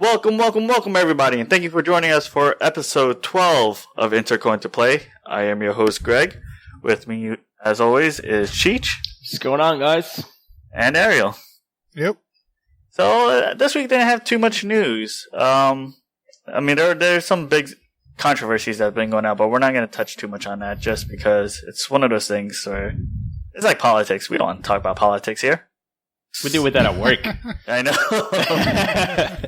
Welcome, everybody, and thank you for joining us for episode 12 of Interco Into Play. I am your host, Greg. With me, as always, is Cheech. What's going on, guys? And Ariel. Yep. So, this week didn't have too much news. There's some big controversies that have been going on, but we're not going to touch too much on that just because it's one of those things where it's like politics. We don't want to talk about politics here. We deal with that at work. I know.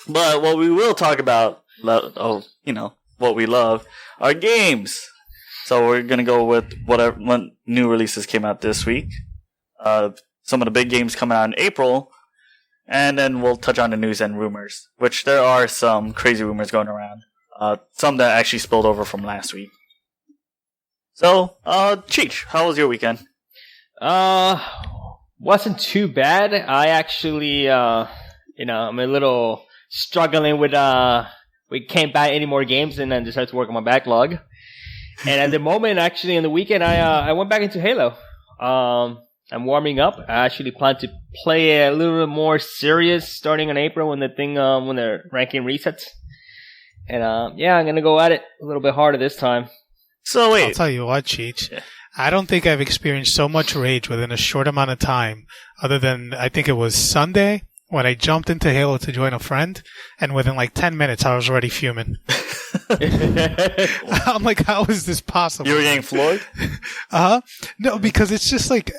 But what we will talk about, what we love, are games. So we're going to go with what new releases came out this week. Some of the big games coming out in April. And then we'll touch on the news and rumors, which there are some crazy rumors going around. Some that actually spilled over from last week. So, Cheech, how was your weekend? Wasn't too bad. I actually, I'm a little struggling with, we can't buy any more games and then decided to work on my backlog. And at the moment, actually, on the weekend, I went back into Halo. I'm warming up. I actually plan to play a little bit more serious starting in April when the ranking resets. And, I'm gonna go at it a little bit harder this time. So wait. I'll tell you what, Cheech. Yeah. I don't think I've experienced so much rage within a short amount of time, other than I think it was Sunday when I jumped into Halo to join a friend, and within like 10 minutes I was already fuming. I'm like, how is this possible? You were getting floored? No, because it's just like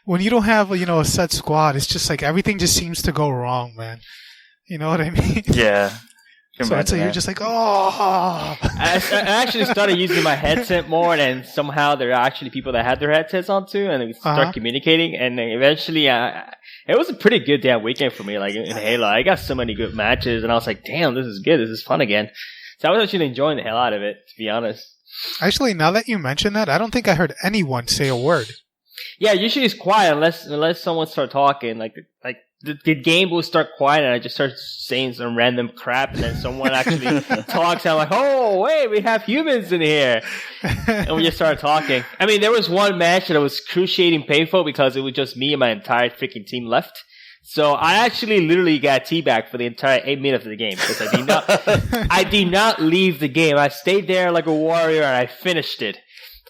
when you don't have a set squad, it's just like everything just seems to go wrong, man. You know what I mean? Yeah. So you're just like, oh. I actually started using my headset more, and somehow there are actually people that had their headsets on too, and we start communicating, and then eventually, it was a pretty good damn weekend for me. Like in Halo, I got so many good matches, and I was like, damn, this is good, this is fun again. So I was actually enjoying the hell out of it, to be honest. Actually, now that you mention that, I don't think I heard anyone say a word. Yeah, usually it's quiet unless someone starts talking, like. The game will start quiet, and I just start saying some random crap, and then someone actually talks, and I'm like, oh, wait, we have humans in here. And we just started talking. I mean, there was one match that was cruciating painful because it was just me and my entire freaking team left. So I actually literally got teabagged for the entire 8 minutes of the game because I did not leave the game. I stayed there like a warrior, and I finished it.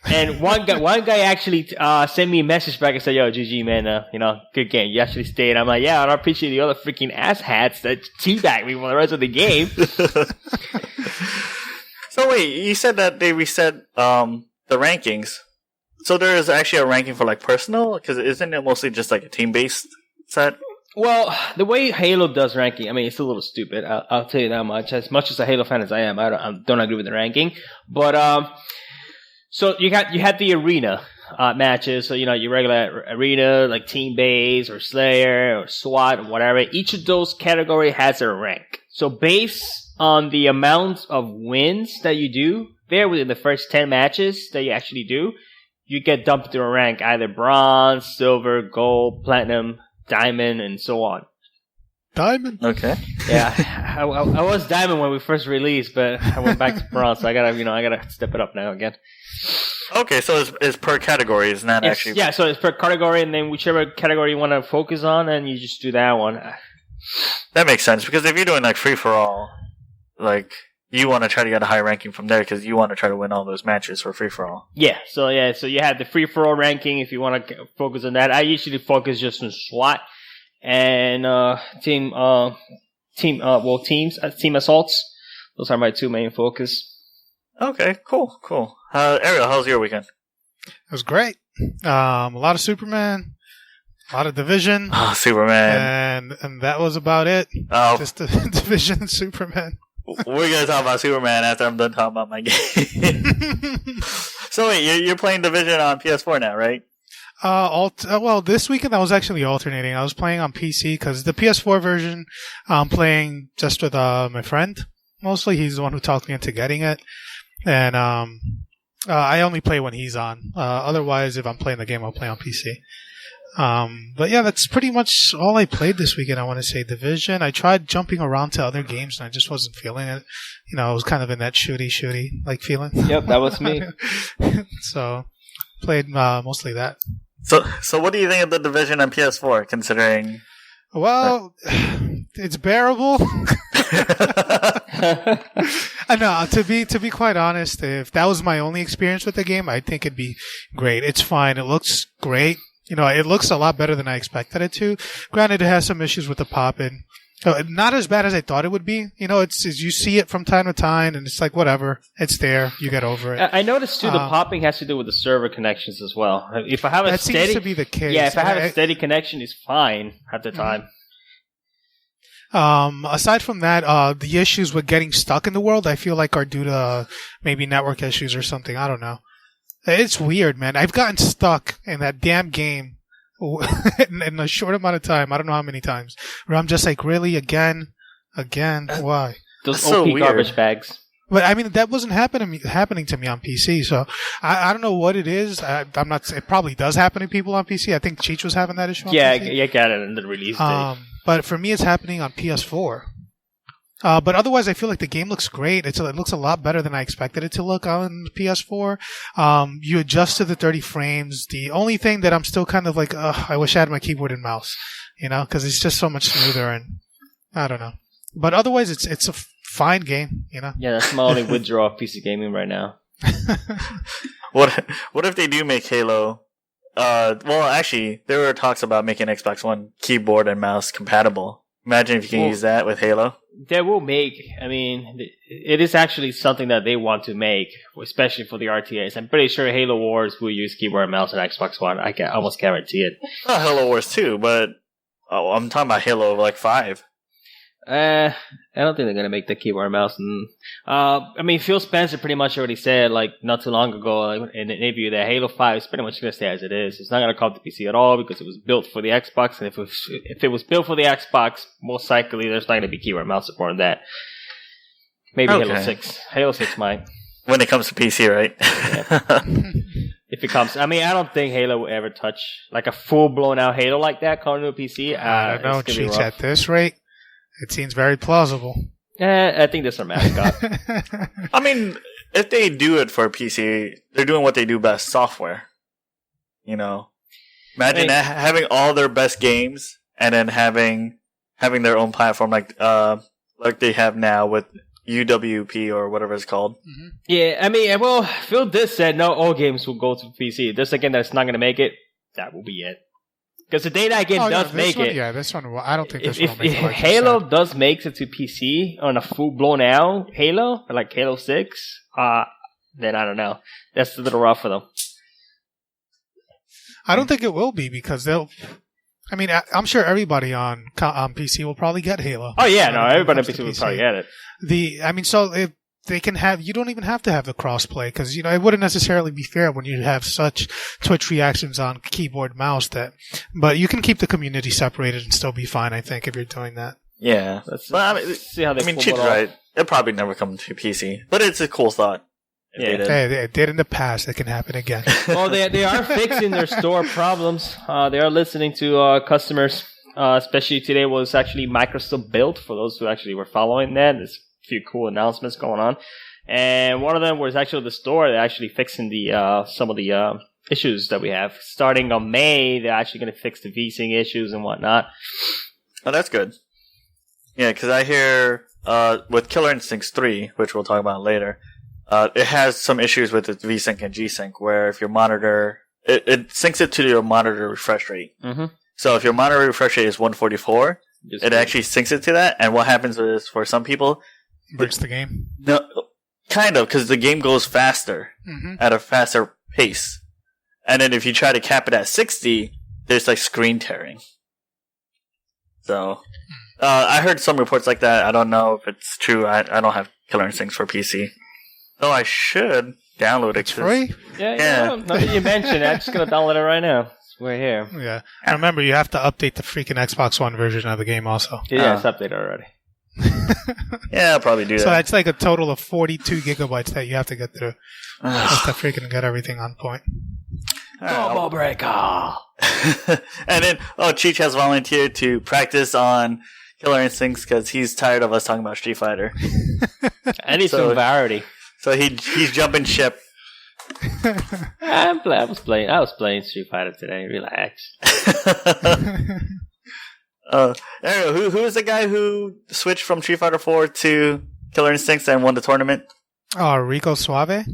And one guy actually sent me a message back and said, "Yo, GG, man, good game. You actually stayed." I'm like, "Yeah, and I appreciate the other freaking asshats that teabagged me for the rest of the game." So wait, you said that they reset the rankings. So there is actually a ranking for like personal, because isn't it mostly just like a team-based set? Well, the way Halo does ranking, I mean, it's a little stupid. I'll tell you that much. As much as a Halo fan as I am, I don't agree with the ranking, but So you had the arena matches, so your regular arena, like team base or Slayer or SWAT or whatever. Each of those category has a rank. So based on the amount of wins that you do there within the first 10 matches that you actually do, you get dumped to a rank, either bronze, silver, gold, platinum, diamond, and so on. Diamond? Okay. Yeah, I was diamond when we first released, but I went back to bronze, so I gotta step it up now again. Okay, so it's per category, isn't that actually? Yeah, so it's per category, and then whichever category you want to focus on, and you just do that one. That makes sense, because if you're doing like free-for-all, like, you want to try to get a high ranking from there, because you want to try to win all those matches for free-for-all. So you have the free-for-all ranking if you want to focus on that. I usually focus just on SWAT and team assaults. Those are my two main focus. Okay, cool. Ariel, how was your weekend? It was great. A lot of Superman, a lot of Division. Oh, Superman. And that was about it. Oh. Just the Division and Superman. We're going to talk about Superman after I'm done talking about my game. So wait, you're playing Division on PS4 now, right? Well, this weekend I was actually alternating. I was playing on PC because the PS4 version I'm playing just with my friend. Mostly he's the one who talked me into getting it. And I only play when he's on. Otherwise, if I'm playing the game, I'll play on PC. But yeah, that's pretty much all I played this weekend. I want to say Division. I tried jumping around to other games, and I just wasn't feeling it. I was kind of in that shooty like feeling. Yep, that was me. So played mostly that. So what do you think of the Division on PS4, considering? Well, it's bearable. I know. To be quite honest, if that was my only experience with the game, I think it'd be great. It's fine. It looks great. It looks a lot better than I expected it to. Granted, it has some issues with the pop-in. Not as bad as I thought it would be. It's you see it from time to time, and it's like whatever. It's there. You get over it. I noticed too. The popping has to do with the server connections as well. If I have a that steady, seems to be the case. Yeah, if I have a steady connection, it's fine at the time. Aside from that, the issues with getting stuck in the world, I feel like are due to maybe network issues or something. I don't know. It's weird, man. I've gotten stuck in that damn game in a short amount of time. I don't know how many times. Where I'm just like, really? Again? Why? Those so OP weird. garbage bags. But I mean, that wasn't happening to me on PC. So I don't know what it is. I'm not. It probably does happen to people on PC. I think Cheech was having that issue on PC. Yeah, got it in the release date. But for me, it's happening on PS4. But otherwise, I feel like the game looks great. It looks a lot better than I expected it to look on PS4. You adjust to the 30 frames. The only thing that I'm still kind of like, I wish I had my keyboard and mouse, because it's just so much smoother, and I don't know. But otherwise, it's a fine game, Yeah, that's my only withdrawal of PC gaming right now. What if they do make Halo? Well, actually, there were talks about making Xbox One keyboard and mouse compatible. Imagine if you can use that with Halo. They will make. I mean, it is actually something that they want to make, especially for the RTAs. I'm pretty sure Halo Wars will use keyboard and mouse on Xbox One. I can almost guarantee it. Not Halo Wars 2, but I'm talking about Halo 5. I don't think they're gonna make the keyboard and mouse. I mean, Phil Spencer pretty much already said, not too long ago, in an interview, that Halo 5 is pretty much gonna stay as it is. It's not gonna come to PC at all because it was built for the Xbox, and if it was built for the Xbox, most likely there's not gonna be keyboard and mouse support on that. Maybe Okay. Halo 6. Halo 6 might. When it comes to PC, right? Yeah. If it comes, I mean, I don't think Halo will ever touch a full blown out Halo like that coming to a PC. I don't know, Cheech, at this rate, it seems very plausible. I think that's our mascot. I mean, if they do it for PC, they're doing what they do best: software. Imagine having all their best games and then having their own platform like they have now with UWP or whatever it's called. Mm-hmm. Yeah, I mean, well, Phil did said no, all games will go to PC. There's a game that's not going to make it. That will be it. Because the day that game does make it. Yeah, this one. I don't think this one will make it. If Halo does make it to PC on a full blown out Halo, like Halo 6, then I don't know. That's a little rough for them. I don't think it will be because they'll. I mean, I'm sure everybody on PC will probably get Halo. Oh yeah, no, everybody on PC will probably get it. So if they can have, you don't even have to have the crossplay because it wouldn't necessarily be fair when you have such Twitch reactions on keyboard mouse but you can keep the community separated and still be fine. I think if you're doing that. Yeah, let's see how they. Chid's right. It'll probably never come to PC, but it's a cool thought. Yeah, they did in the past. It can happen again. Well, they are fixing their store problems. They are listening to customers. Especially today was actually Microsoft Build for those who actually were following that. There's a few cool announcements going on, and one of them was actually the store. They're actually fixing some of the issues that we have. Starting on May, they're actually going to fix the VSync issues and whatnot. Oh, that's good. Yeah, because I hear with Killer Instincts 3, which we'll talk about later. It has some issues with its VSync and G-Sync, where if your monitor, it syncs it to your monitor refresh rate. Mm-hmm. So if your monitor refresh rate is 144, it actually syncs it to that. And what happens is, for some people, breaks the game. No, kind of, because the game goes faster at a faster pace. And then if you try to cap it at 60, there's screen tearing. So I heard some reports like that. I don't know if it's true. I don't have Killer Instincts for PC. Oh, I should download it. It's free? Yeah. Now that you mentioned it, I'm just going to download it right now. We're here. Yeah. And remember, you have to update the freaking Xbox One version of the game also. Yeah, it's updated already. Yeah, I'll probably do that. So that's a total of 42 gigabytes that you have to get through just to freaking get everything on point. Combo breaker! And then, Cheech has volunteered to practice on Killer Instincts because he's tired of us talking about Street Fighter. I need some variety. So he's jumping ship. I was playing Street Fighter today. Relax. Ariel, who is the guy who switched from Street Fighter 4 to Killer Instincts and won the tournament? Oh, Rico Suave?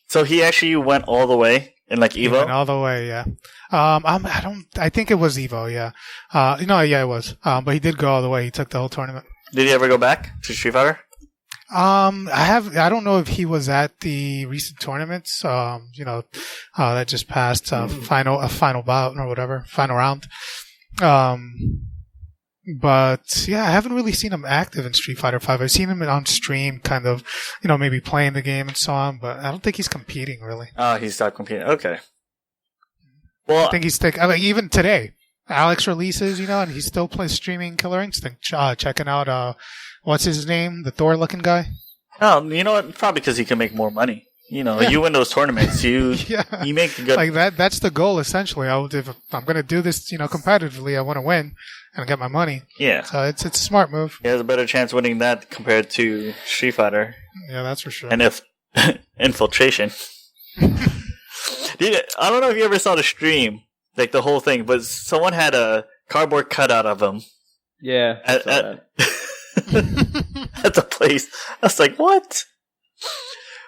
So he actually went all the way in like He Evo? went all the way, yeah. I think it was Evo, yeah. Yeah, it was. But he did go all the way. He took the whole tournament. Did he ever go back to Street Fighter? I don't know if he was at the recent tournaments, that just passed, final bout or whatever, final round. But yeah, I haven't really seen him active in Street Fighter 5. I've seen him on stream, kind of, maybe playing the game and so on, but I don't think he's competing really. Oh, he stopped competing. Okay. Well, I think he's even today, Alex releases, and he's still streaming Killer Instinct, checking out, what's his name? The Thor-looking guy? oh, you know what? Probably because he can make more money. You win those tournaments, you make good. Like that's the goal essentially. If I'm going to do this, competitively, I want to win and get my money. Yeah. So it's a smart move. He has a better chance winning that compared to Street Fighter. Yeah, that's for sure. And if infiltration. Dude, I don't know if you ever saw the stream, like the whole thing, but someone had a cardboard cutout of him. Yeah. At the place. I was like, what?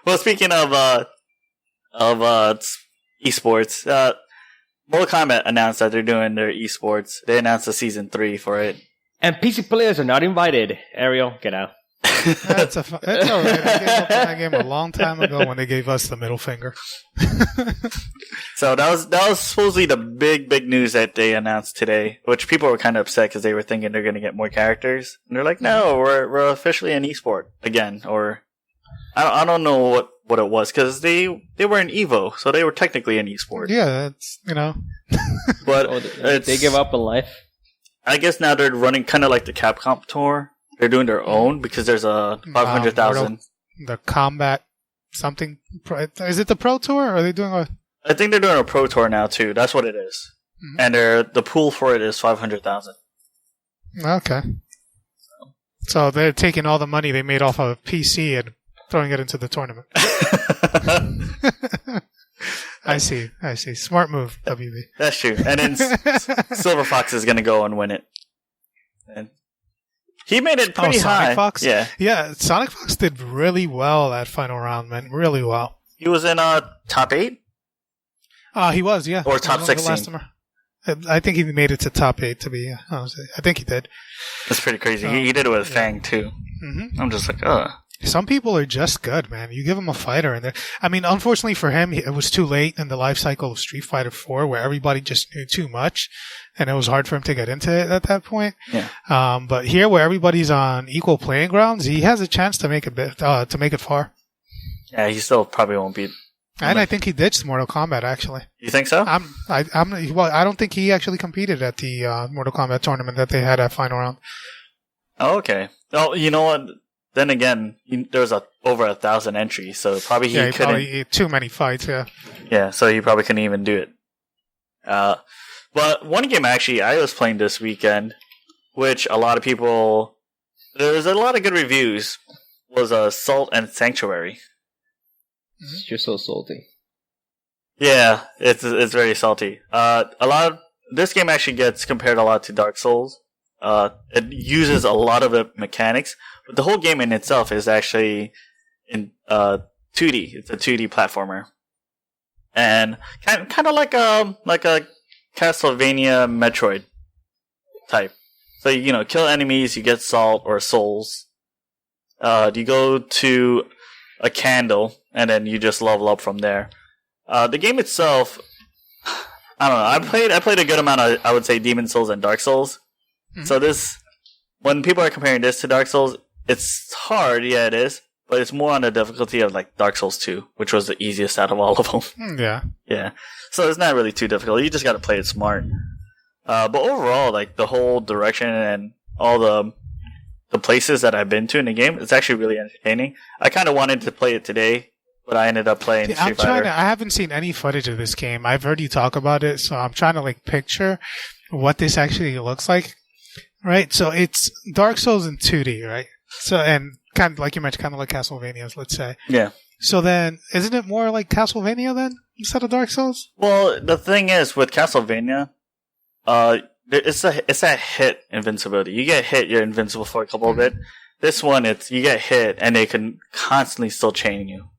Well, speaking of esports, Mortal Kombat announced that they're doing their esports. They announced the season 3 for it. And PC players are not invited. Ariel, get out. It's all right. I gave up on that game a long time ago when they gave us the middle finger. So that was supposedly the big news that they announced today, which people were kind of upset because they were thinking they're going to get more characters. And they're like, no, we're officially an esport again. Or I don't know what it was because they were in Evo, so they were technically an esport. Yeah, that's But they give up on life. I guess now they're running kind of like the Capcom tour. They're doing their own because there's a 500,000. The combat something. Is it the Pro Tour? Or are they doing a? I think they're doing a Pro Tour now too. That's what it is. Mm-hmm. And the pool for it is 500,000. Okay. So they're taking all the money they made off of PC and throwing it into the tournament. I see. Smart move, WB. That's true. And then Silver Fox is going to go and win it. And he made it pretty high. Sonic Fox? Yeah. Sonic Fox did really well that final round, man. Really well. He was in top 8? He was, yeah. Or top 16. I think he made it to top 8, to be honest. I think he did. That's pretty crazy. He did it with Fang, too. Mm-hmm. I'm just like, ugh. Some people are just good, man. You give him a fighter, and unfortunately for him, it was too late in the life cycle of Street Fighter 4, where everybody just knew too much, and it was hard for him to get into it at that point. Yeah. But here, where everybody's on equal playing grounds, he has a chance to make it far. Yeah, he still probably won't beat. And I think he ditched Mortal Kombat. Actually, you think so? I don't think he actually competed at the Mortal Kombat tournament that they had at final round. Oh, okay. Oh, you know what? Then again, there was over 1,000 entries, so probably he couldn't. Probably too many fights, yeah. Yeah, so he probably couldn't even do it. But one game actually I was playing this weekend, which a lot of people, there's a lot of good reviews, was Salt and Sanctuary. You're so salty. Yeah, it's very salty. This game actually gets compared a lot to Dark Souls. It uses a lot of the mechanics, but the whole game in itself is actually in 2D. It's a 2D platformer, and kind of like a Castlevania Metroid type. So kill enemies, you get salt or souls. You go to a candle, and then you just level up from there. The game itself, I don't know. I played a good amount of, I would say, Demon Souls and Dark Souls. So when people are comparing this to Dark Souls, it's hard, yeah, it is, but it's more on the difficulty of like Dark Souls 2, which was the easiest out of all of them. Yeah. Yeah. So it's not really too difficult. You just got to play it smart. But overall, like the whole direction and all the places that I've been to in the game, it's actually really entertaining. I kind of wanted to play it today, but I ended up playing Street Fighter. I haven't seen any footage of this game. I've heard you talk about it, so I'm trying to picture what this actually looks like. Right, so it's Dark Souls in 2D, right? So, and kind of like you mentioned, kind of like Castlevania, let's say. Yeah. So then, isn't it more like Castlevania then, instead of Dark Souls? Well, the thing is, with Castlevania, it's a hit invincibility. You get hit, you're invincible for a couple of it. This one, it's you get hit, and they can constantly still chain you.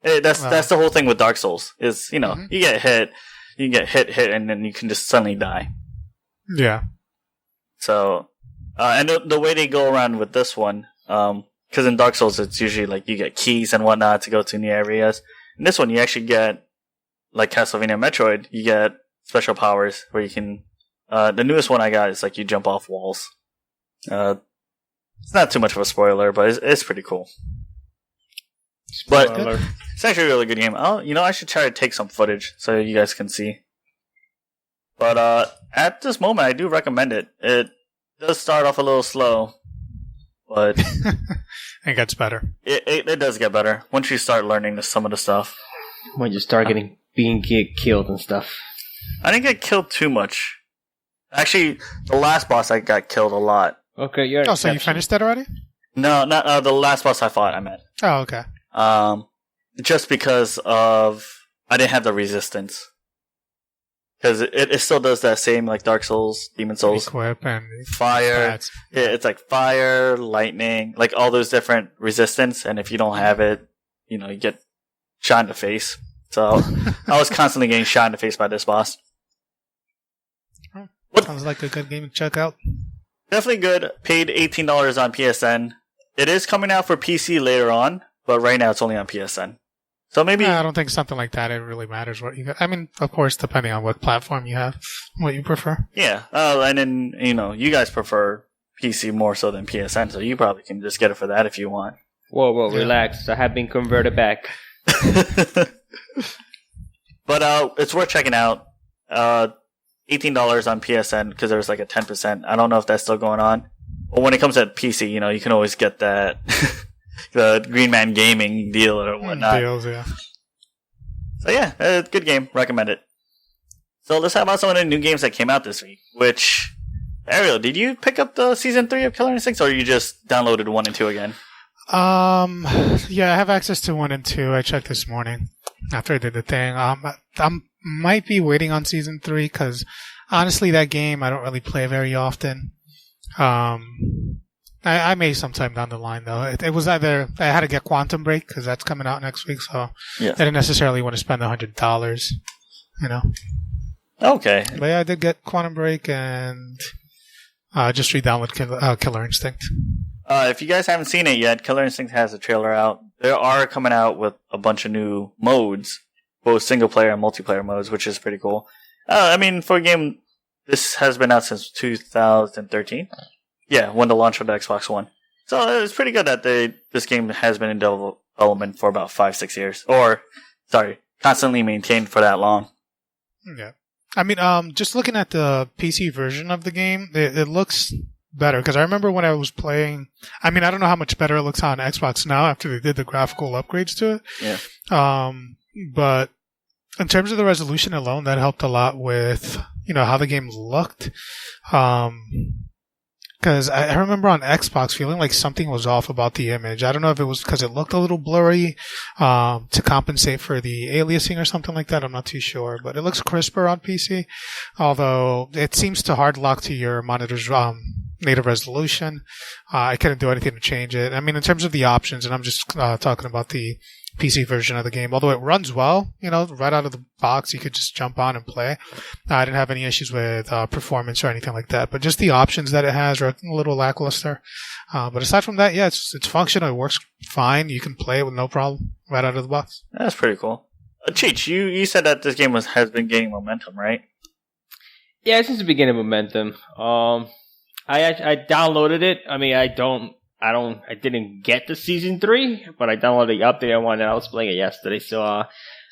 That's the whole thing with Dark Souls. Is you get hit, and then you can just suddenly die. Yeah. So, and the way they go around with this one, because in Dark Souls it's usually like you get keys and whatnot to go to new areas. In this one, you actually get, like Castlevania Metroid, you get special powers where you can. The newest one I got is like you jump off walls. It's not too much of a spoiler, but it's pretty cool. But it's actually a really good game. I should try to take some footage so you guys can see. But at this moment, I do recommend it. It does start off a little slow, but it gets better. It does get better once you start learning some of the stuff. When you start being killed and stuff. I didn't get killed too much. Actually, the last boss I got killed a lot. Okay, you're. Oh, so you finished that already? No, not the last boss I fought. I meant. Oh, okay. Just because of I didn't have the resistance, because it still does that same like Dark Souls, Demon Souls, equip and fire. Yeah, it's like fire, lightning, like all those different resistance, and if you don't have it, you get shot in the face. So I was constantly getting shot in the face by this boss. Sounds like a good game to check out. Definitely good. Paid $18 on PSN. It is coming out for PC later on, but right now it's only on PSN. So maybe I don't think something like that. It really matters what you got. I mean, of course, depending on what platform you have, what you prefer. Yeah. And then you guys prefer PC more so than PSN, so you probably can just get it for that if you want. Whoa, relax. I have been converted back. But it's worth checking out. $18 on PSN because there's like a 10%. I don't know if that's still going on. But when it comes to PC, you can always get that the Green Man Gaming deal or whatnot. Deals, yeah. So yeah, good game. Recommend it. So let's talk about some of the new games that came out this week. Which, Ariel, did you pick up the season 3 of Killer Instinct, or you just downloaded 1 and 2 again? Yeah, I have access to 1 and 2. I checked this morning after I did the thing. I might be waiting on season 3 because honestly, that game I don't really play very often. I may sometime down the line though. It was either I had to get Quantum Break because that's coming out next week, so I didn't necessarily want to spend $100. Okay. But yeah, I did get Quantum Break and just re-download Killer Instinct. If you guys haven't seen it yet, Killer Instinct has a trailer out. They are coming out with a bunch of new modes, both single player and multiplayer modes, which is pretty cool. I mean, for a game, this has been out since 2013. Yeah, when the launch of the Xbox One. So it's pretty good that this game has been in development for about 5-6 years. Constantly maintained for that long. Yeah. I mean, just looking at the PC version of the game, it looks better. Because I remember when I was playing, I mean, I don't know how much better it looks on Xbox now after they did the graphical upgrades to it. Yeah. But in terms of the resolution alone, that helped a lot with, how the game looked. Because I remember on Xbox feeling like something was off about the image. I don't know if it was because it looked a little blurry to compensate for the aliasing or something like that. I'm not too sure. But it looks crisper on PC, although it seems to hard lock to your monitor's native resolution. I couldn't do anything to change it. I mean, in terms of the options, and I'm just talking about the PC version of the game, although it runs well, right out of the box, you could just jump on and play. I didn't have any issues with performance or anything like that, but just the options that it has are a little lackluster. But aside from that, yeah, it's functional. It works fine. You can play it with no problem right out of the box. That's pretty cool. Cheech, you said that this game has been gaining momentum, right? Yeah, since the beginning of momentum. I downloaded it. I mean, I didn't get the season 3, but I downloaded the update. I was playing it yesterday, so I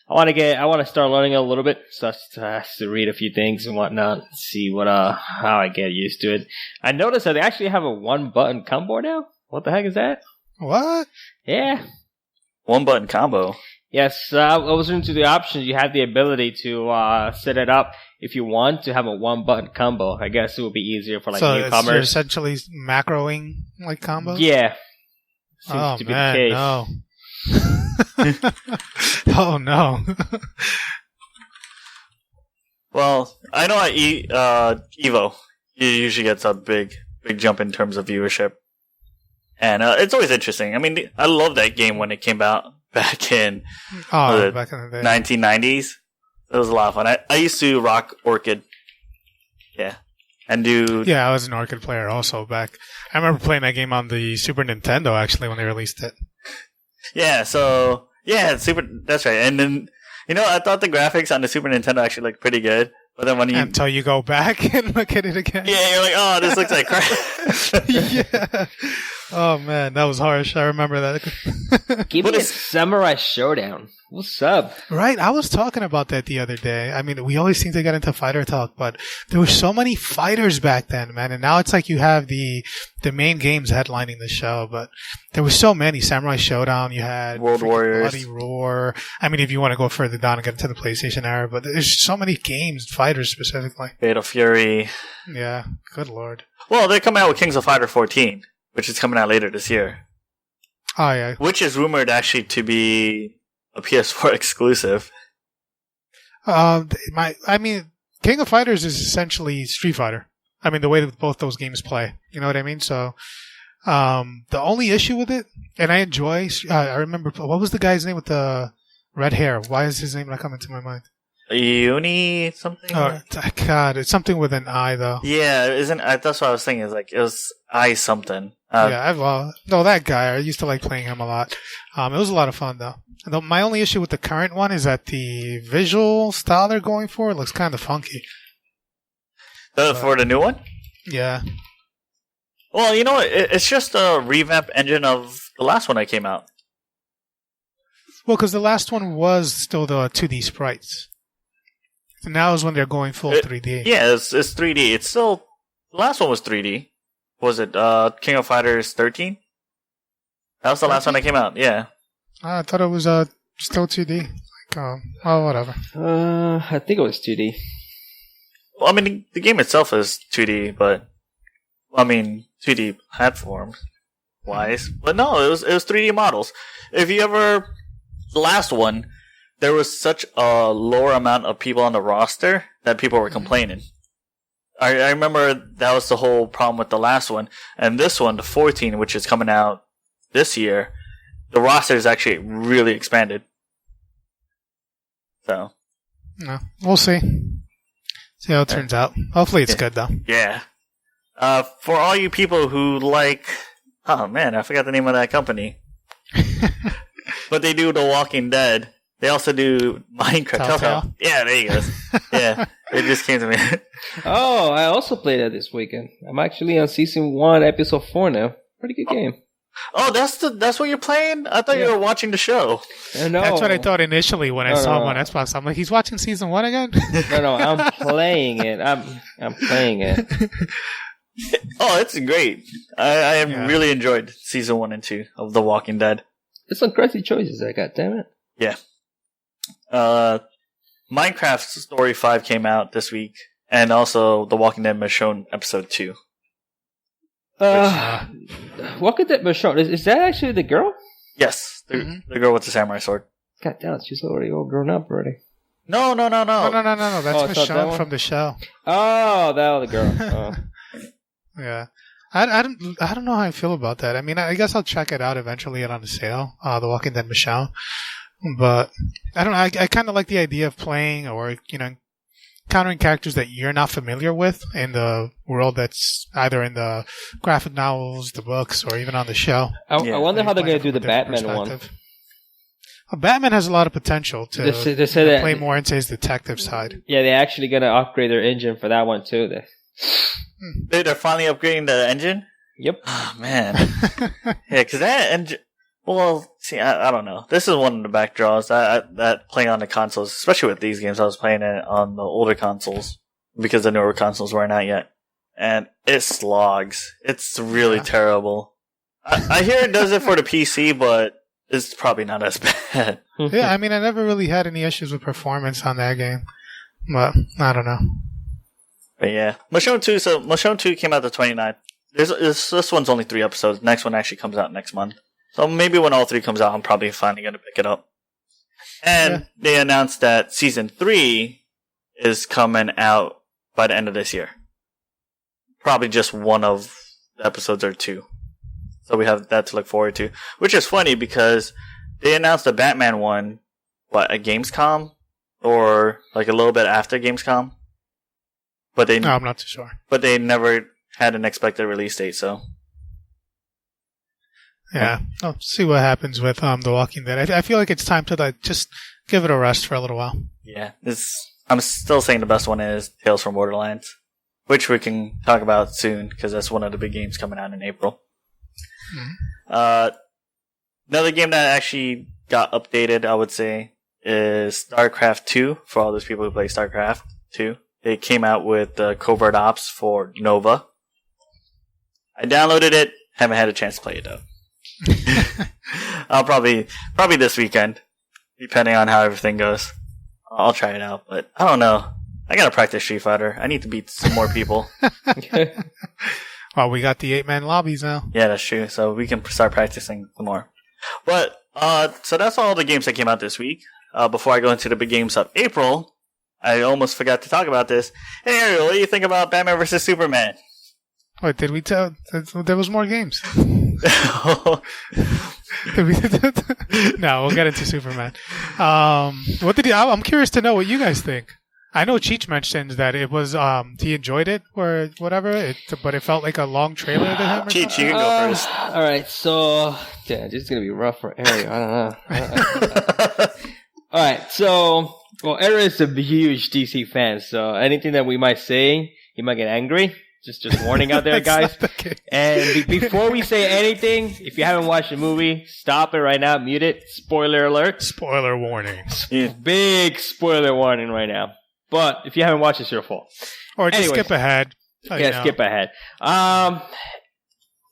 want to start learning it a little bit. So I have to read a few things and whatnot, see how I get used to it. I noticed that they actually have a 1-button combo now. What the heck is that? What? Yeah. 1-button combo. Yes, I was into the options. You have the ability to set it up if you want to have a 1-button combo. I guess it would be easier for newcomers. So you're essentially macroing like combos? Yeah. Seems to be the case. No. Oh no. Well, I know at Evo, it usually gets a big jump in terms of viewership. And it's always interesting. I mean, I love that game when it came out back in back in the day. 1990s. It was a lot of fun. I used to rock Orchid. Yeah. And do... Yeah, I was an Orchid player also back. I remember playing that game on the Super Nintendo, actually, when they released it. Yeah, so... Yeah, that's right. And then, I thought the graphics on the Super Nintendo actually looked pretty good. But then when you... Until you go back and look at it again. Yeah, you're like, oh, this looks like crap. Yeah. Oh, man, that was harsh. I remember that. Give me a Samurai Showdown. What's up? Right, I was talking about that the other day. I mean, we always seem to get into fighter talk, but there were so many fighters back then, man. And now it's like you have the main games headlining the show, but there were so many. Samurai Showdown, you had World Warriors, Bloody Roar. I mean, if you want to go further down and get into the PlayStation era, but there's so many games, fighters specifically. Fatal Fury. Yeah, good lord. Well, they're coming out with Kings of Fighter 14, which is coming out later this year. Oh, yeah. Which is rumored actually to be a PS4 exclusive. King of Fighters is essentially Street Fighter. I mean, the way that both those games play. You know what I mean? So, the only issue with it, and I enjoy, I remember, what was the guy's name with the red hair? Why is his name not coming to my mind? Uni something? Oh, God, it's something with an I, though. Yeah, that's what I was thinking. It was I something. That guy, I used to like playing him a lot. It was a lot of fun, though. My only issue with the current one is that the visual style they're going for looks kind of funky. For the new one? Yeah. Well, it's just a revamp engine of the last one that came out. Well, because the last one was still the 2D sprites. So now is when they're going full 3D. Yeah, it's 3D. It's still... The last one was 3D. Was it King of Fighters 13? That was the last one that came out, yeah. I thought it was still 2D. Whatever. I think it was 2D. Well, I mean, the game itself is 2D, but... 2D platform-wise. But no, it was 3D models. If you ever... The last one, there was such a lower amount of people on the roster that people were complaining. I remember that was the whole problem with the last one. And this one, the 14, which is coming out this year, the roster is actually really expanded. So. No, we'll see. See how it turns out. Hopefully it's good, though. Yeah. For all you people who like... Oh, man, I forgot the name of that company. But they do The Walking Dead. They also do Minecraft. Telltale? Yeah, there you go. Yeah, it just came to me. Oh, I also played that this weekend. I'm actually on season 1, episode 4 now. Pretty good game. Oh, that's what you're playing? I thought you were watching the show. No. That's what I thought initially when I saw him on Xbox. I'm like, he's watching season 1 again? No, I'm playing it. I'm playing it. Oh, it's great. I have really enjoyed season 1 and 2 of The Walking Dead. There's some crazy choices there, goddammit. Yeah. Minecraft Story 5 came out this week, and also The Walking Dead Michonne episode 2. Walking Dead Michonne, is that actually the girl? Yes, the girl with the samurai sword. God damn it, she's already all grown up already. No. No. That's Michonne from the show. Oh, that was the girl. Oh. Yeah. I don't know how I feel about that. I mean, I guess I'll check it out eventually on the sale, The Walking Dead Michonne. But I don't know. I kind of like the idea of playing or, encountering characters that you're not familiar with in the world that's either in the graphic novels, the books, or even on the show. I wonder how they're going to do the Batman one. Well, Batman has a lot of potential to they say play more into his detective side. Yeah, they're actually going to upgrade their engine for that one too. They're finally upgrading the engine? Yep. Oh, man. Yeah, because that engine... Well, see, I don't know. This is one of the back draws. That playing on the consoles, especially with these games, I was playing it on the older consoles because the newer consoles weren't out yet. And it slogs. It's really terrible. I hear it does it for the PC, but it's probably not as bad. Yeah, I mean, I never really had any issues with performance on that game. But, I don't know. But yeah. Michonne 2 came out the 29th. This one's only 3 episodes. Next one actually comes out next month. So maybe when all 3 comes out, I'm probably finally going to pick it up. And they announced that Season 3 is coming out by the end of this year. probably just one of the episodes or two. So we have that to look forward to. Which is funny because they announced the Batman one, at Gamescom? Or like a little bit after Gamescom? No, I'm not too sure. But they never had an expected release date, so. Yeah, I'll see what happens with The Walking Dead. I feel like it's time to just give it a rest for a little while. Yeah, I'm still saying the best one is Tales from Borderlands, which we can talk about soon because that's one of the big games coming out in April. Mm-hmm. Another game that actually got updated, I would say, is StarCraft 2. For all those people who play StarCraft 2, it came out with Covert Ops for Nova. I downloaded it, haven't had a chance to play it though. I'll probably this weekend, depending on how everything goes. I'll try it out, but I don't know. I gotta practice Street Fighter. I need to beat some more people. Well, we got the 8-man lobbies now. Yeah, that's true. So we can start practicing some more. But so that's all the games that came out this week. Before I go into the big games of April, I almost forgot to talk about this. Hey Ariel, what do you think about Batman vs Superman? What did we tell? There was more games. No, we'll get into Superman. What did I'm curious to know what you guys think. I know Cheech mentioned that it was he enjoyed it or whatever, but it felt like a long trailer to him. Cheech, you can go first. All right, so this is gonna be rough for Ariel. I don't know. All right, so Ariel is a huge DC fan, so anything that we might say, he might get angry. Just warning out there, guys. And before we say anything, if you haven't watched the movie, stop it right now, mute it. Spoiler alert. Spoiler warning. Big spoiler warning right now. But if you haven't watched, it's your fault. Or just skip ahead. Skip ahead.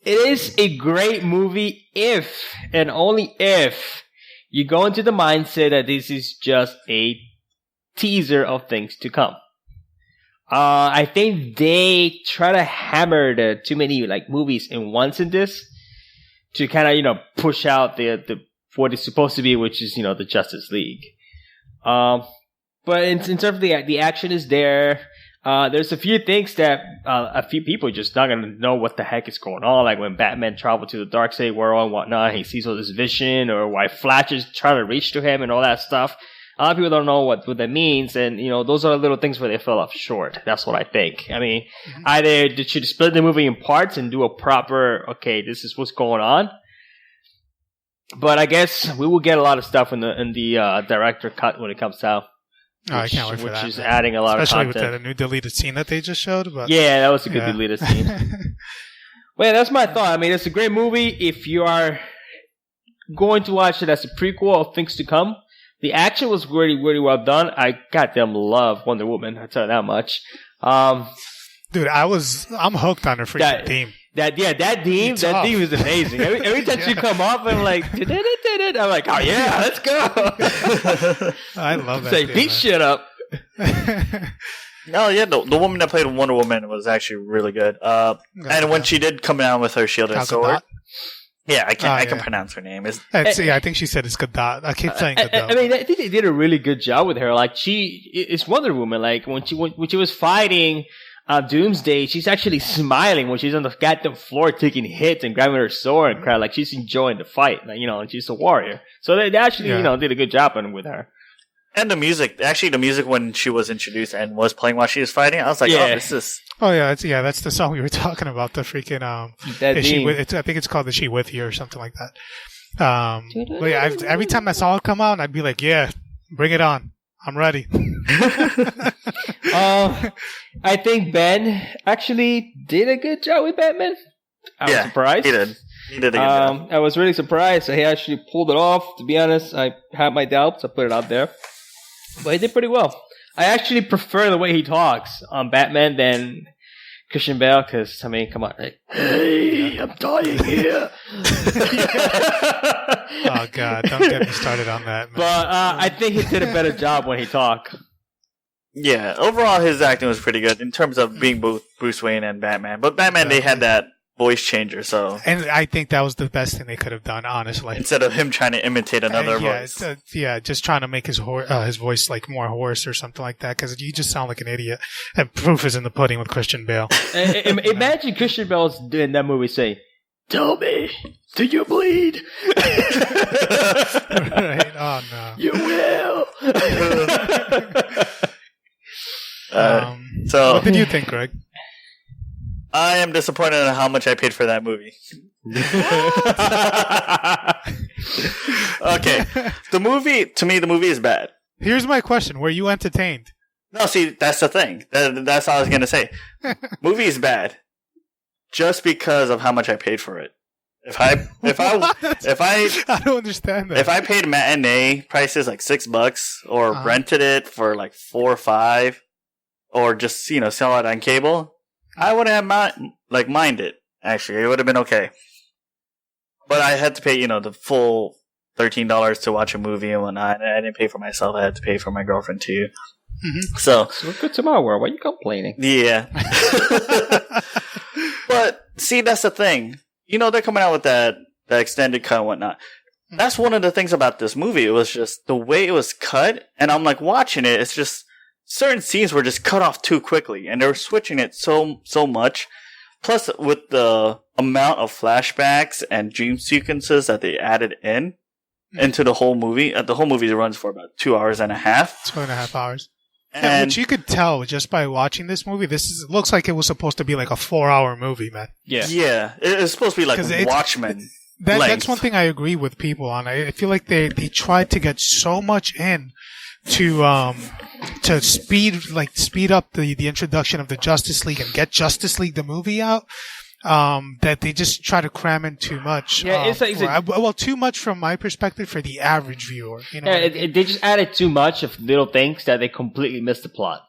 It is a great movie if, and only if, you go into the mindset that this is just a teaser of things to come. I think they try to hammer the too many movies in once in this to kind of push out the what it's supposed to be, which is the Justice League. But in terms of the action is there. There's a few things that a few people are just not gonna know what the heck is going on. Like when Batman traveled to the Darkseid world and whatnot, he sees all this vision, or why Flash is trying to reach to him and all that stuff. A lot of people don't know what that means, and those are little things where they fell off short. That's what I think. I mean, either they should split the movie in parts and do a proper, okay, this is what's going on. But I guess we will get a lot of stuff in the director cut when it comes out. I can't wait for that. Which is adding a lot of content. Especially with the new deleted scene that they just showed. But yeah, that was a good deleted scene. Well, that's my thought. I mean, it's a great movie. If you are going to watch it as a prequel of things to come, the action was really, really well done. I goddamn love Wonder Woman. I'll tell you that much. Dude, I'm hooked on her freaking theme. That theme is amazing. Every time she come up, I'm like, I'm like, oh yeah, let's go. I love that. Say, beat shit up. No, yeah, the woman that played Wonder Woman was actually really good. And when she did come down with her shield and sword. Yeah, I can pronounce her name. I think she said it's Gadot. I keep saying Gadot. I mean, I think they did a really good job with her. Like, it's Wonder Woman. Like, when she was fighting Doomsday, she's actually smiling when she's on the goddamn floor taking hits and grabbing her sword and crying. Like, she's enjoying the fight. Like, and she's a warrior. So they actually, did a good job with her. And the music when she was introduced and was playing while she was fighting, I was like, oh, this is... Oh, yeah, that's the song we were talking about, the freaking... I think it's called Is She With You or something like that. But yeah, every time I saw it come out, I'd be like, yeah, bring it on. I'm ready. I think Ben actually did a good job with Batman. I was surprised. He did a good job. I was really surprised. He actually pulled it off. To be honest, I had my doubts. I put it out there. But he did pretty well. I actually prefer the way he talks on Batman than Christian Bale, because, I mean, come on. Like, hey, I'm dying here. Oh, God. Don't get me started on that, man. But I think he did a better job when he talked. Yeah, overall his acting was pretty good in terms of being both Bruce Wayne and Batman. But Batman, they had that voice changer. So, and I think that was the best thing they could have done, honestly. instead of him trying to imitate another voice. Just trying to make his voice like more hoarse or something like that, because you just sound like an idiot. And proof is in the pudding with Christian Bale. Imagine Christian Bale's in that movie saying, "Tell me, do you bleed?" Right? Oh no, you will. So, what did you think, Greg? I am disappointed in how much I paid for that movie. Okay, the movie is bad. Here's my question: were you entertained? No, see, that's the thing. That's all I was gonna say. Movie is bad, just because of how much I paid for it. If I I don't understand that. If I paid matinee prices like $6 or rented it for like $4 or $5, or just sell it on cable, I wouldn't have mind it. Actually, it would have been okay. But I had to pay the full $13 to watch a movie and whatnot. I didn't pay for myself. I had to pay for my girlfriend too. Mm-hmm. So good tomorrow, world. Why are you complaining? Yeah. But see, that's the thing. They're coming out with that extended cut and whatnot. That's one of the things about this movie. It was just the way it was cut, and I'm like watching it. It's just certain scenes were just cut off too quickly, and they were switching it so much. Plus, with the amount of flashbacks and dream sequences that they added into the whole movie runs for about 2 hours and a half. 2.5 hours. And which you could tell just by watching this movie. It looks like it was supposed to be like a 4-hour movie, man. Yeah. It's supposed to be like Watchmen. That's one thing I agree with people on. I feel like they tried to get so much in to speed up the introduction of the Justice League and get Justice League the movie out. That they just try to cram in too much. Yeah, too much from my perspective for the average viewer. They just added too much of little things that they completely missed the plot.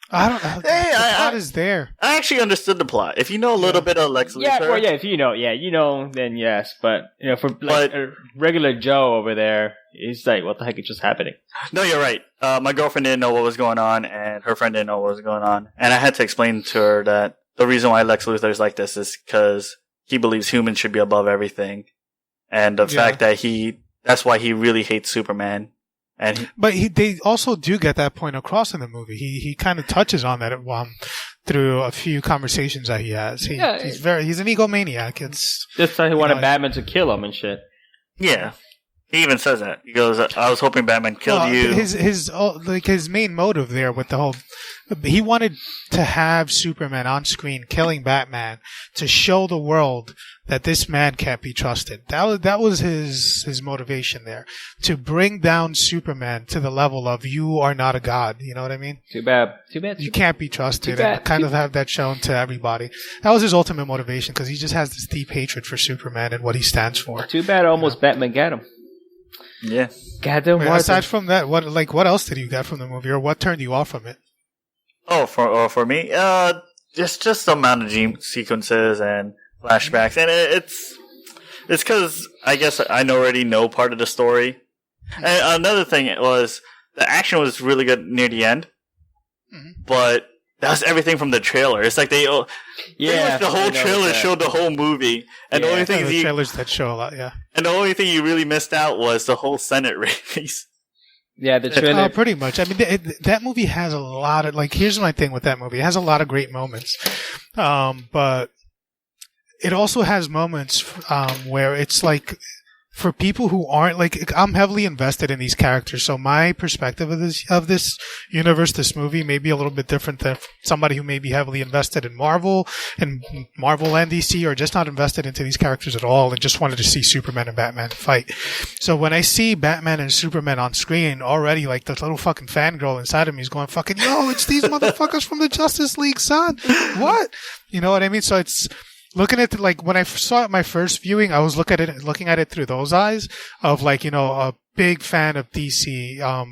I don't know. The plot is there. I actually understood the plot. If you know a little bit of Lex Luthor. If you know, then yes. But for a regular Joe over there, he's like, what the heck is just happening? No, you're right. My girlfriend didn't know what was going on, and her friend didn't know what was going on. And I had to explain to her that the reason why Lex Luthor is like this is because he believes humans should be above everything. And the fact that that's why he really hates Superman. But they also do get that point across in the movie. He kind of touches on that through a few conversations that he has. He's an egomaniac. It's just that he wanted Batman to kill him and shit. Yeah. He even says that. He goes, I was hoping Batman killed you. His main motive there with the whole... He wanted to have Superman on screen killing Batman to show the world that this man can't be trusted. That was his motivation there. To bring down Superman to the level of, you are not a god. You know what I mean? Too bad. You can't be trusted. And kind of have that shown to everybody. That was his ultimate motivation, because he just has this deep hatred for Superman and what he stands for. Too bad Batman got him. Yeah. Goddamn. Aside from that, what else did you get from the movie, or what turned you off from it? Oh, for me, just the amount of dream sequences and flashbacks, and it's because I guess I already know part of the story. And another thing was the action was really good near the end, but that was everything from the trailer. It's like the whole trailer showed the whole movie, and the only thing the trailers that show a lot, and the only thing you really missed out was the whole Senate race. Yeah, the trailer. Pretty much. I mean, that movie has a lot of, here's my thing with that movie. It has a lot of great moments. But it also has moments, where it's like, for people who aren't, I'm heavily invested in these characters, so my perspective of this universe, this movie, may be a little bit different than somebody who may be heavily invested in Marvel and DC, or just not invested into these characters at all and just wanted to see Superman and Batman fight. So when I see Batman and Superman on screen, already, the little fucking fangirl inside of me is going, fucking, yo, it's these motherfuckers from the Justice League, son. What? You know what I mean? So it's... Looking at when I saw it my first viewing, I was looking at it through those eyes of a big fan of DC,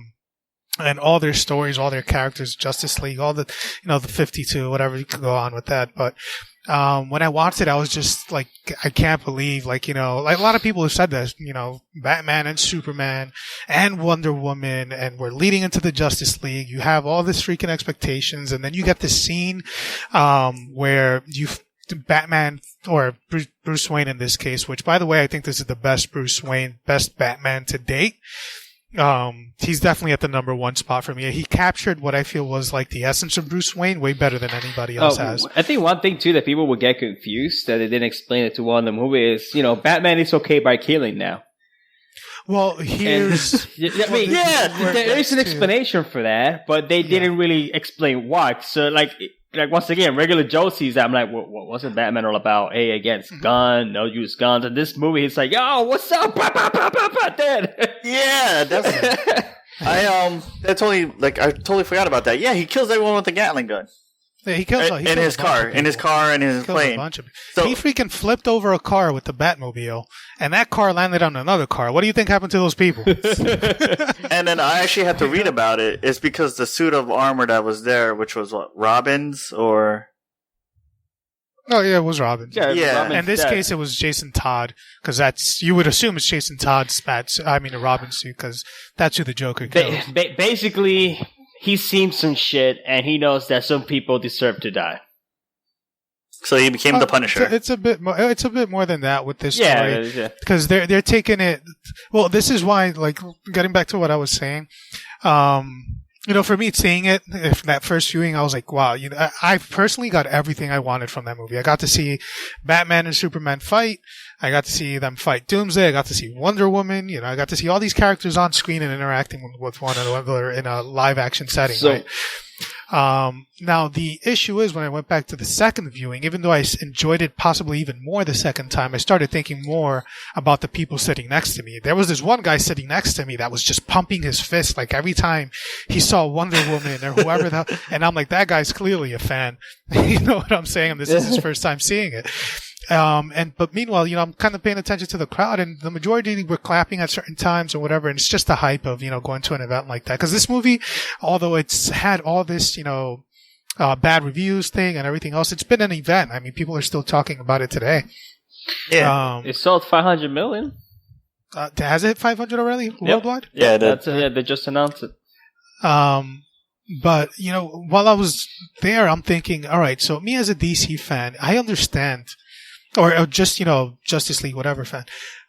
and all their stories, all their characters, Justice League, all the, the 52, whatever, you could go on with that. But, when I watched it, I was just I can't believe, a lot of people have said this, Batman and Superman and Wonder Woman, and we're leading into the Justice League. You have all this freaking expectations, and then you get this scene, where Batman or Bruce Wayne in this case, which by the way, I think this is the best Bruce Wayne, best Batman to date. He's definitely at the number one spot for me. He captured what I feel was like the essence of Bruce Wayne way better than anybody else has. I think one thing too that people would get confused that they didn't explain it to one in the movie is, Batman is okay by killing now. Well, here's... there is an explanation for that, but they didn't really explain why. So, like once again, regular Joe sees that. I'm like, what wasn't Batman all about? Hey, against gun, no use guns. In this movie, it's like, yo, what's up? Dead. Yeah, definitely. I totally forgot about that. Yeah, he kills everyone with a Gatling gun. Yeah, he kills in his car, and his plane. So he freaking flipped over a car with the Batmobile, and that car landed on another car. What do you think happened to those people? And then I actually had to read about it. It's because the suit of armor that was there, which was what, Robin's or... Oh yeah, it was Robin's. Yeah. In this case, it was Jason Todd, because you would assume it's Jason Todd's Robin's suit, because that's who the Joker killed. Basically, he's seen some shit, and he knows that some people deserve to die. So he became the Punisher. It's a bit more. It's a bit more than that with this story, because they're taking it. Well, this is why, like, getting back to what I was saying. For me, seeing it, that first viewing, I was like, wow, I personally got everything I wanted from that movie. I got to see Batman and Superman fight. I got to see them fight Doomsday. I got to see Wonder Woman. I got to see all these characters on screen and interacting with one another in a live action setting, right? Now the issue is when I went back to the second viewing, even though I enjoyed it possibly even more the second time, I started thinking more about the people sitting next to me. There was this one guy sitting next to me that was just pumping his fist like every time he saw Wonder Woman or whoever and I'm like, that guy's clearly a fan. You know what I'm saying? This is his first time seeing it. But meanwhile, I'm kind of paying attention to the crowd, and the majority were clapping at certain times or whatever, and it's just the hype of, going to an event like that. Because this movie, although it's had all this, bad reviews thing and everything else, it's been an event. I mean, people are still talking about it today. Yeah. It sold 500 million. Has it hit 500 already worldwide? Yeah, they just announced it. But, while I was there, I'm thinking, all right, so me as a DC fan, I understand, or just, Justice League, whatever fan,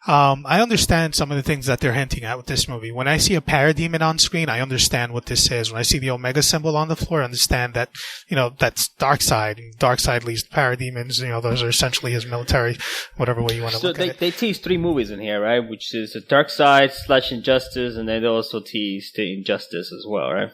I understand some of the things that they're hinting at with this movie. When I see a parademon on screen, I understand what this is. When I see the Omega symbol on the floor, I understand that, that's Darkseid, and Darkseid leads parademons, those are essentially his military, whatever way you want to look at it. So they teased 3 movies in here, right? Which is Darkseid / Injustice, and they also teased the Injustice as well, right?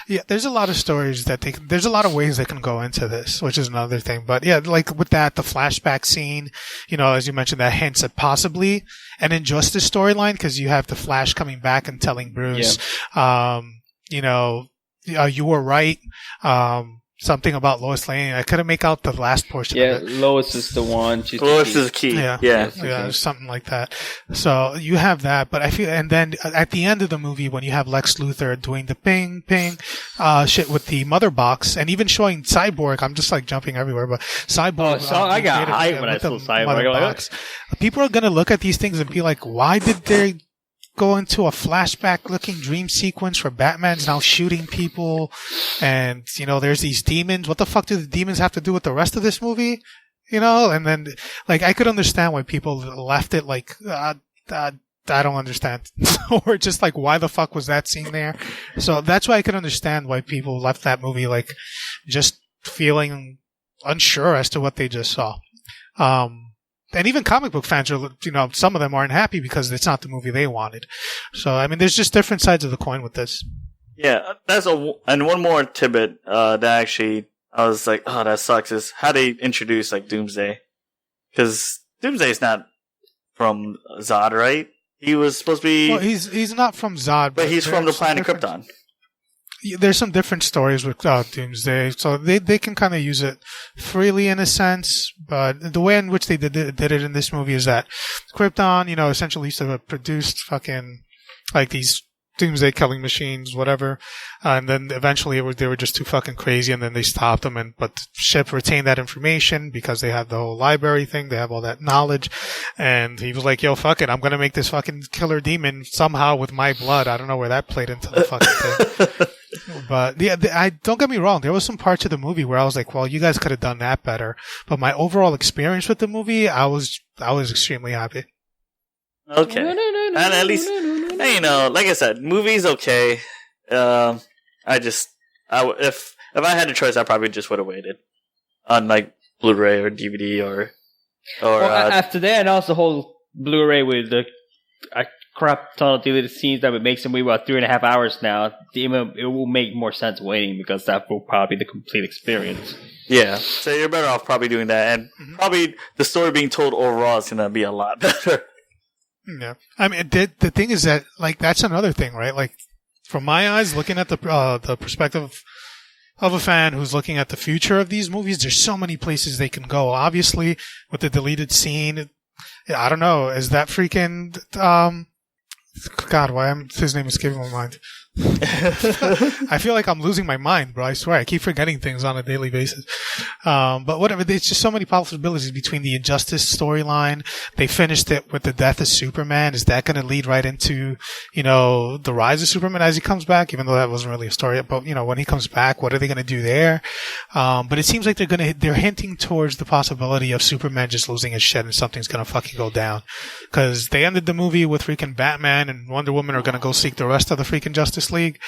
Yeah, there's a lot of stories there's a lot of ways they can go into this, which is another thing. But yeah, like with that, the flashback scene, as you mentioned, that hints at possibly an Injustice storyline, because you have the Flash coming back and telling Bruce, you were right. Something about Lois Lane. I couldn't make out the last portion of it. Lois is the one. Lois is key. Yeah, something like that. So you have that, but I feel, and then at the end of the movie, when you have Lex Luthor doing the ping, shit with the mother box, and even showing Cyborg, I'm just like jumping everywhere, but Cyborg. I got hyped when I saw Cyborg. People are gonna look at these things and be like, why did they go into a flashback-looking dream sequence where Batman's now shooting people, and, there's these demons. What the fuck do the demons have to do with the rest of this movie? And then, like, I could understand why people left it like, I don't understand. Or just like, why the fuck was that scene there? So that's why I could understand why people left that movie, like, just feeling unsure as to what they just saw. And even comic book fans are, some of them aren't happy because it's not the movie they wanted. So, I mean, there's just different sides of the coin with this. Yeah, and one more tidbit that actually I was like, oh, that sucks, is how they introduce like Doomsday, because Doomsday's not from Zod, right? He was supposed to be. Well, he's not from Zod, but he's from the planet Krypton. There's some different stories with Doomsday, so they can kind of use it freely in a sense, but the way in which they did it in this movie is that Krypton, essentially used to have produced fucking, like, these Doomsday killing machines, whatever, and then eventually they were just too fucking crazy, and then they stopped them, but the ship retained that information because they have the whole library thing, they have all that knowledge, and he was like, yo, fuck it, I'm gonna make this fucking killer demon somehow with my blood. I don't know where that played into the fucking thing. But I don't get me wrong. There was some parts of the movie where I was like, "Well, you guys could have done that better." But my overall experience with the movie, I was extremely happy. Okay, and at least like I said, movie's okay. If I had a choice, I probably just would have waited on like Blu-ray or DVD or. After that, and also the whole Blu-ray with the crap ton of deleted scenes that would make some movie about 3.5 hours now. It will make more sense waiting because that will probably be the complete experience. Yeah, so you're better off probably doing that, and probably the story being told overall is gonna be a lot better. Yeah, I mean, the thing is that like that's another thing, right? Like from my eyes, looking at the perspective of a fan who's looking at the future of these movies, there's so many places they can go. Obviously, with the deleted scene, I don't know, is that freaking God, his name is escaping my mind. I feel like I'm losing my mind, bro. I swear, I keep forgetting things on a daily basis. But whatever, there's just so many possibilities between the Injustice storyline. They finished it with the death of Superman. Is that going to lead right into, the rise of Superman as he comes back? Even though that wasn't really a story, but when he comes back, what are they going to do there? But it seems like they're hinting towards the possibility of Superman just losing his shit and something's going to fucking go down. Cause they ended the movie with freaking Batman and Wonder Woman are going to go seek the rest of the freaking Justice League,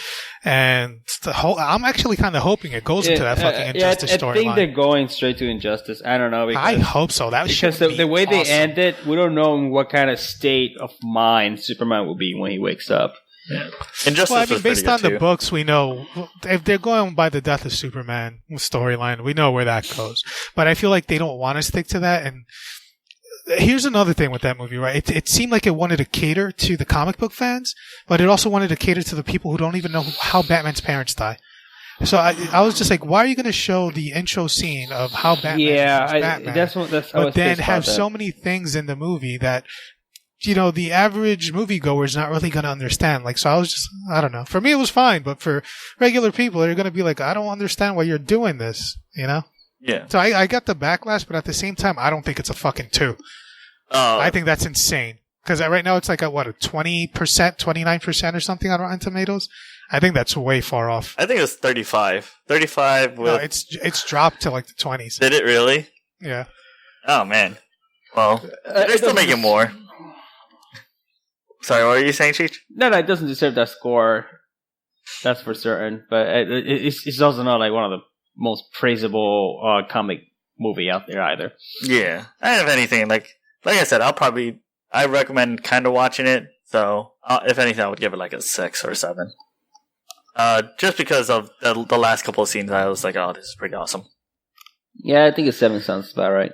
and I'm actually kind of hoping it goes into that fucking Injustice storyline. I think they're going straight to Injustice. I don't know. I hope so. Because the way they end it, we don't know what kind of state of mind Superman will be when he wakes up. Yeah. Injustice based on the books, we know if they're going by the death of Superman storyline, we know where that goes. But I feel like they don't want to stick to that. And here's another thing with that movie, right? It seemed like it wanted to cater to the comic book fans, but it also wanted to cater to the people who don't even know how Batman's parents die. So I was just like, why are you going to show the intro scene of how Batman Batman? But then have so many things in the movie that, the average moviegoer is not really going to understand. Like, so I don't know. For me, it was fine, but for regular people, they're going to be like, I don't understand why you're doing this, Yeah. So I got the backlash, but at the same time, I don't think it's a fucking 2. I think that's insane. Because right now it's like a 20%, 29% or something on Rotten Tomatoes. I think that's way far off. I think it's 35. 35 with... No, it's dropped to like the 20s. Did it really? Yeah. Oh, man. Well, they're still making more. Sorry, what were you saying, Cheech? No, it doesn't deserve that score. That's for certain. But it's also not like one of the most praisable comic movie out there either. Yeah. If anything, like I said, I recommend kind of watching it. So, if anything, I would give it like a 6 or 7. Just because of the last couple of scenes, I was like, oh, this is pretty awesome. Yeah, I think a 7 sounds about right.